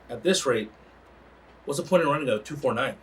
At this rate, what's the point in running a 249?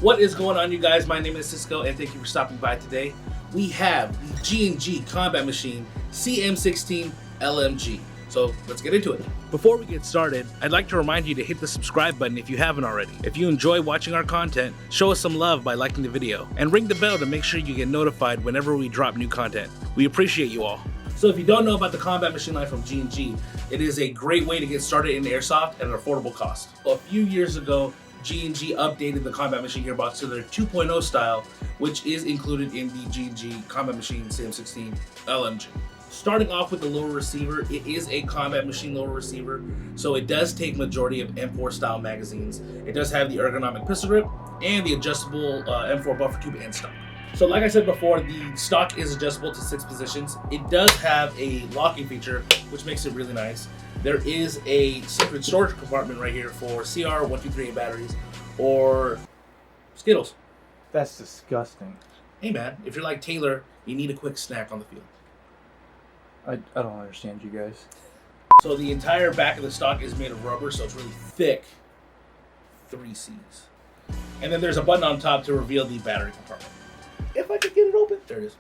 What is going on, you guys? My name is Cisco, and thank you for stopping by today. We have the G&G Combat Machine CM16 LMG. So let's get into it. Before we get started, I'd like to remind you to hit the subscribe button if you haven't already. If you enjoy watching our content, show us some love by liking the video, and ring the bell to make sure you get notified whenever we drop new content. We appreciate you all. So if you don't know about the combat machine line from G&G, it is a great way to get started in airsoft at an affordable cost. A few years ago, G&G updated the combat machine gearbox to their 2.0 style, which is included in the G&G Combat Machine CM16 LMG. Starting off with the lower receiver, it is a combat machine lower receiver, so it does take majority of M4 style magazines. It does have the ergonomic pistol grip and the adjustable M4 buffer tube and stock. So like I said before, the stock is adjustable to 6 positions. It does have a locking feature, which makes it really nice. There is a secret storage compartment right here for CR 1238 batteries or Skittles. That's disgusting. Hey man, if you're like Taylor, you need a quick snack on the field. I don't understand you guys. So the entire back of the stock is made of rubber, so it's really thick. 3 C's. And then there's a button on top to reveal the battery compartment. If I could get it open, there it is.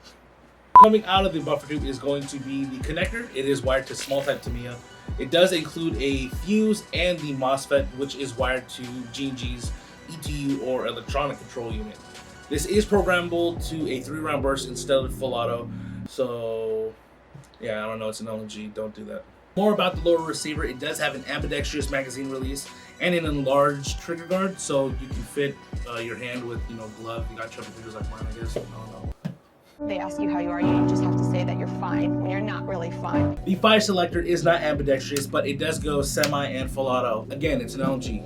Coming out of the buffer tube is going to be the connector. It is wired to small type Tamiya. It does include a fuse and the MOSFET, which is wired to G&G's ETU or electronic control unit. This is programmable to a 3-round burst instead of full auto. So yeah, I don't know, it's an LMG, don't do that. More about the lower receiver, it does have an ambidextrous magazine release and an enlarged trigger guard, so you can fit your hand with, glove. You got chubby fingers like mine, I guess. I don't know. They ask you how you are, you just have to say that you're fine when you're not really fine. The fire selector is not ambidextrous, but it does go semi and full auto. Again, it's an LMG,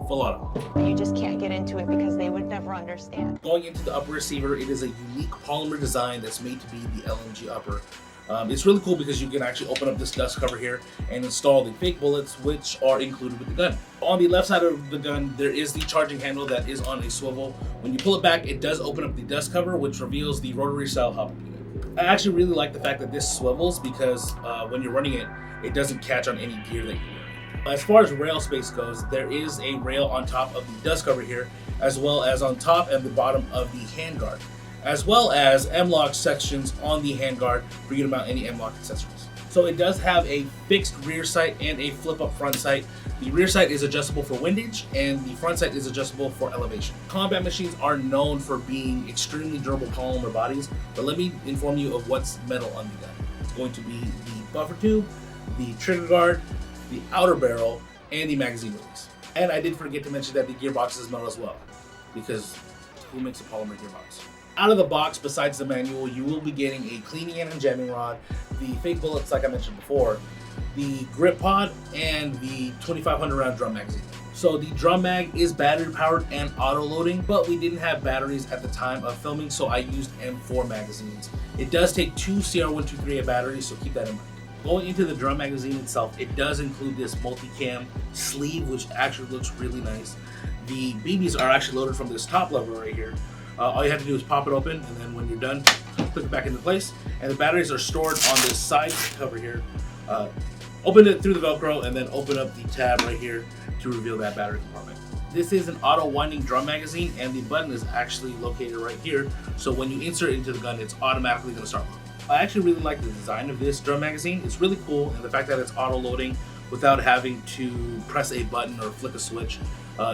full auto. You just can't get into it because they would never understand. Going into the upper receiver, it is a unique polymer design that's made to be the LMG upper. It's really cool because you can actually open up this dust cover here and install the fake bullets, which are included with the gun. On the left side of the gun, there is the charging handle that is on a swivel. When you pull it back, it does open up the dust cover, which reveals the rotary style hop unit. I actually really like the fact that this swivels because when you're running it, it doesn't catch on any gear that you're wearing. As far as rail space goes, there is a rail on top of the dust cover here, as well as on top and the bottom of the handguard, as well as M-LOK sections on the handguard for you to mount any M-LOK accessories. So it does have a fixed rear sight and a flip-up front sight. The rear sight is adjustable for windage, and the front sight is adjustable for elevation. Combat machines are known for being extremely durable polymer bodies, but let me inform you of what's metal on the gun. It's going to be the buffer tube, the trigger guard, the outer barrel, and the magazine release. And I did forget to mention that the gearbox is metal as well, because who makes a polymer gearbox? Out of the box, besides the manual, you will be getting a cleaning and jamming rod, the fake bullets like I mentioned before, the grip pod, and the 2500 round drum magazine. So the drum mag is battery powered and auto loading, but we didn't have batteries at the time of filming, so I used M4 magazines. It does take 2 CR1238 batteries, so keep that in mind. Going into the drum magazine itself, it does include this multicam sleeve, which actually looks really nice. The BBs are actually loaded from this top lever right here. All you have to do is pop it open, and then when you're done, put it back into place. And the batteries are stored on this side cover here. Open it through the Velcro, and then open up the tab right here to reveal that battery compartment. This is an auto winding drum magazine, and the button is actually located right here. So when you insert it into the gun, it's automatically going to start loading. I actually really like the design of this drum magazine. It's really cool, and the fact that it's auto loading without having to press a button or flick a switch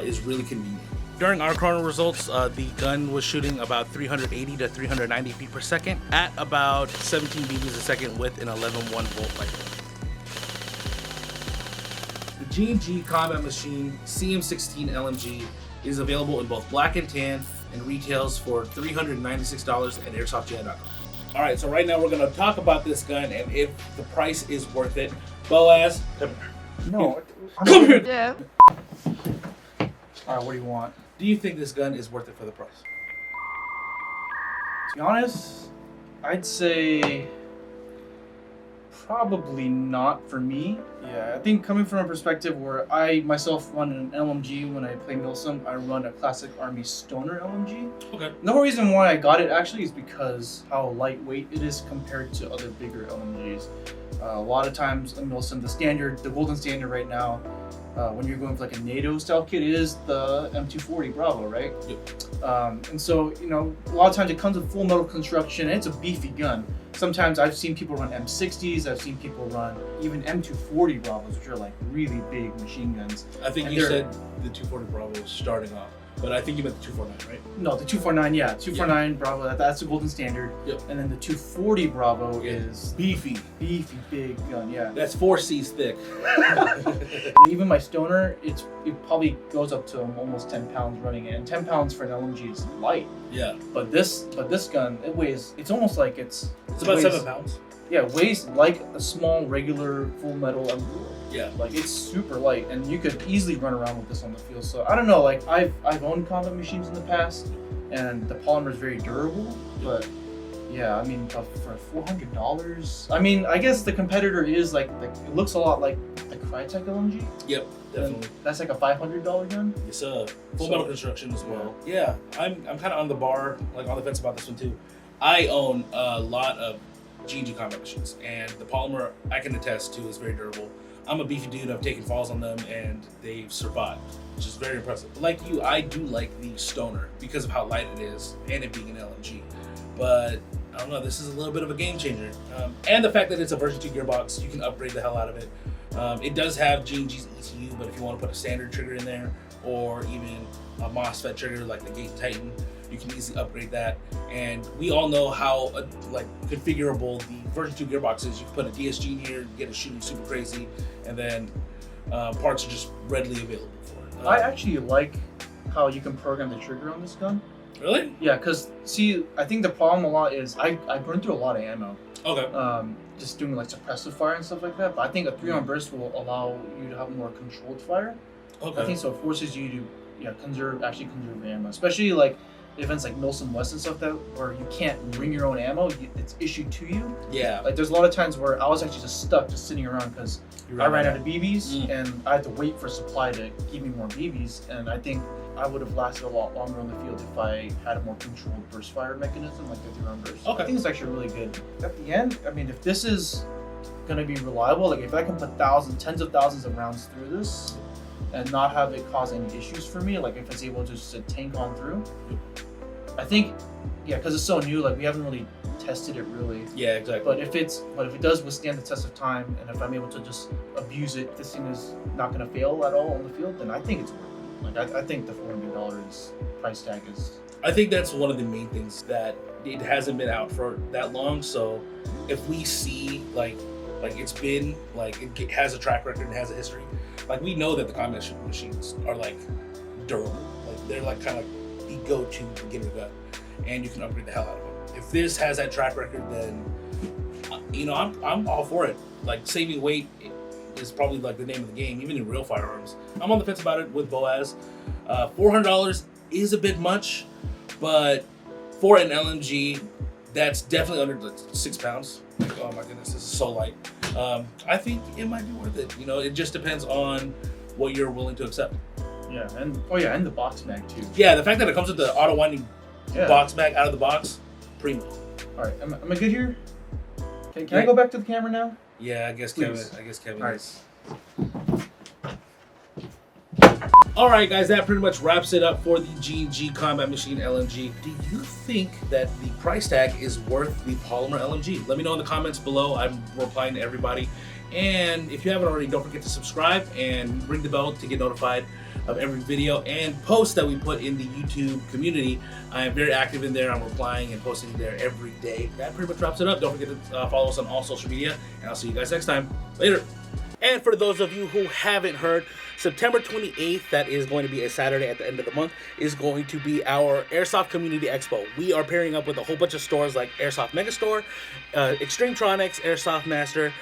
is really convenient. During our chrono results, the gun was shooting about 380 to 390 feet per second at about 17 BBs a second with an 11.1 volt light. The G&G Combat Machine CM16 LMG is available in both black and tan and retails for $396 at airsofti.com. All right, so right now we're going to talk about this gun and if the price is worth it. Boaz, come here. No. Come here. Yeah. All right, what do you want? Do you think this gun is worth it for the price? To be honest, I'd say Probably not for me. Yeah, I think coming from a perspective where I myself run an LMG when I play Milsim, I run a classic Army Stoner LMG. Okay. No reason why I got it actually is because how lightweight it is compared to other bigger LMGs. A lot of times in Milsim, the golden standard right now, when you're going for like a NATO style kit, is the M240 Bravo, right? Yep. And so, you know, a lot of times it comes with full metal construction and it's a beefy gun. Sometimes I've seen people run M60s, I've seen people run even M240 Bravos, which are like really big machine guns. I think you said the 240 Bravo was starting off, but I think you meant the 249, right? No, the 249, yeah. 249 Bravo, that's the golden standard. Yep. And then the 240 Bravo Yeah. is Beefy. beefy, big gun, yeah. That's 4 C's thick. Even my Stoner, it probably goes up to almost 10 pounds running it. And 10 pounds for an LMG is light. Yeah. But this gun, it's almost like It's about 7 pounds. Yeah, it weighs like a small, regular, full metal M4. Yeah. Like, it's super light, and you could easily run around with this on the field. So, I don't know, like, I've owned combat machines in the past, and the polymer is very durable, but, yeah, I mean, for $400, I mean, I guess the competitor is, like it looks a lot like the Crytek LMG. Yep, definitely. That's like a $500 gun. It's a full metal construction as well. Yeah, I'm kind of on the fence about this one too. I own a lot of G&G combat machines, and the polymer I can attest to is very durable. I'm a beefy dude. I've taken falls on them, and they've survived, which is very impressive. Like you, I do like the Stoner because of how light it is and it being an LMG. But I don't know, this is a little bit of a game changer. And the fact that it's a version 2 gearbox, you can upgrade the hell out of it. It does have G&G's ECU, but if you want to put a standard trigger in there, or even a MOSFET trigger like the Gate Titan, you can easily upgrade that. And we all know how configurable the version 2 gearbox is. You can put a DSG in here, get it shooting super crazy, and then parts are just readily available for it. I actually like how you can program the trigger on this gun. Really? Yeah, because, see, I think the problem a lot is I burn through a lot of ammo. Okay. Just doing like suppressive fire and stuff like that. But I think a 3-round burst will allow you to have more controlled fire. Okay. I think so. It forces you to conserve ammo, especially like events like Milsim West and stuff where you can't bring your own ammo. It's issued to you. Yeah. Like there's a lot of times where I was actually just stuck, just sitting around because I ran out of BBs and I had to wait for supply to give me more BBs. And I think I would have lasted a lot longer on the field if I had a more controlled burst fire mechanism like the 3-round burst. Okay. I think it's actually really good. At the end, I mean, if this is gonna be reliable, like if I can put tens of thousands of rounds through this and not have it cause any issues for me, like if it's able just to tank on through, I think, yeah, because it's so new, like we haven't really tested it really. Yeah, exactly. But if it does withstand the test of time, and if I'm able to just abuse it, this thing is not going to fail at all on the field, then I think it's worth it. Like I think the $400 price tag is. I think that's one of the main things, that it hasn't been out for that long. So if we see like it's been like it has a track record and has a history, like we know that the combat machines are like durable. Like they're like kind of like the go-to beginner gun, and you can upgrade the hell out of them. If this has that track record, then I'm all for it. Like saving weight is probably like the name of the game, even in real firearms. I'm on the fence about it with Boaz. $400 is a bit much, but for an LMG, that's definitely under like 6 pounds. Like, oh my goodness, this is so light. I think it might be worth it. It just depends on what you're willing to accept. Yeah, and the box mag too. Yeah, the fact that it comes with the auto winding box mag out of the box, primo. All right, am I good here? Can I go back to the camera now? Yeah, I guess Please. Kevin. All is. All right, guys, that pretty much wraps it up for the G&G Combat Machine LMG. Do you think that the price tag is worth the polymer LMG? Let me know in the comments below. I'm replying to everybody. And if you haven't already, don't forget to subscribe and ring the bell to get notified of every video and post that we put in the YouTube community. I am very active in there. I'm replying and posting there every day. That pretty much wraps it up. Don't forget to follow us on all social media, and I'll see you guys next time. Later. And for those of you who haven't heard, September 28th, that is going to be a Saturday at the end of the month, is going to be our Airsoft Community Expo. We are pairing up with a whole bunch of stores like Airsoft Megastore, Extremetronics, Airsoft Master,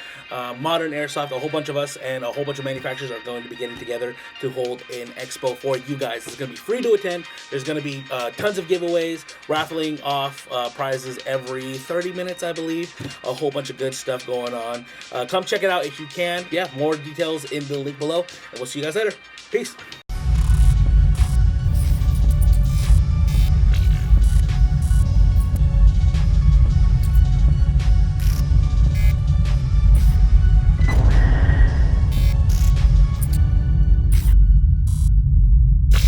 Modern Airsoft, a whole bunch of us, and a whole bunch of manufacturers are going to be getting together to hold an expo for you guys. It's going to be free to attend. There's going to be tons of giveaways, raffling off prizes every 30 minutes, I believe. A whole bunch of good stuff going on. Come check it out if you can. Yeah, more details in the link below, and we'll see you guys later. Peace.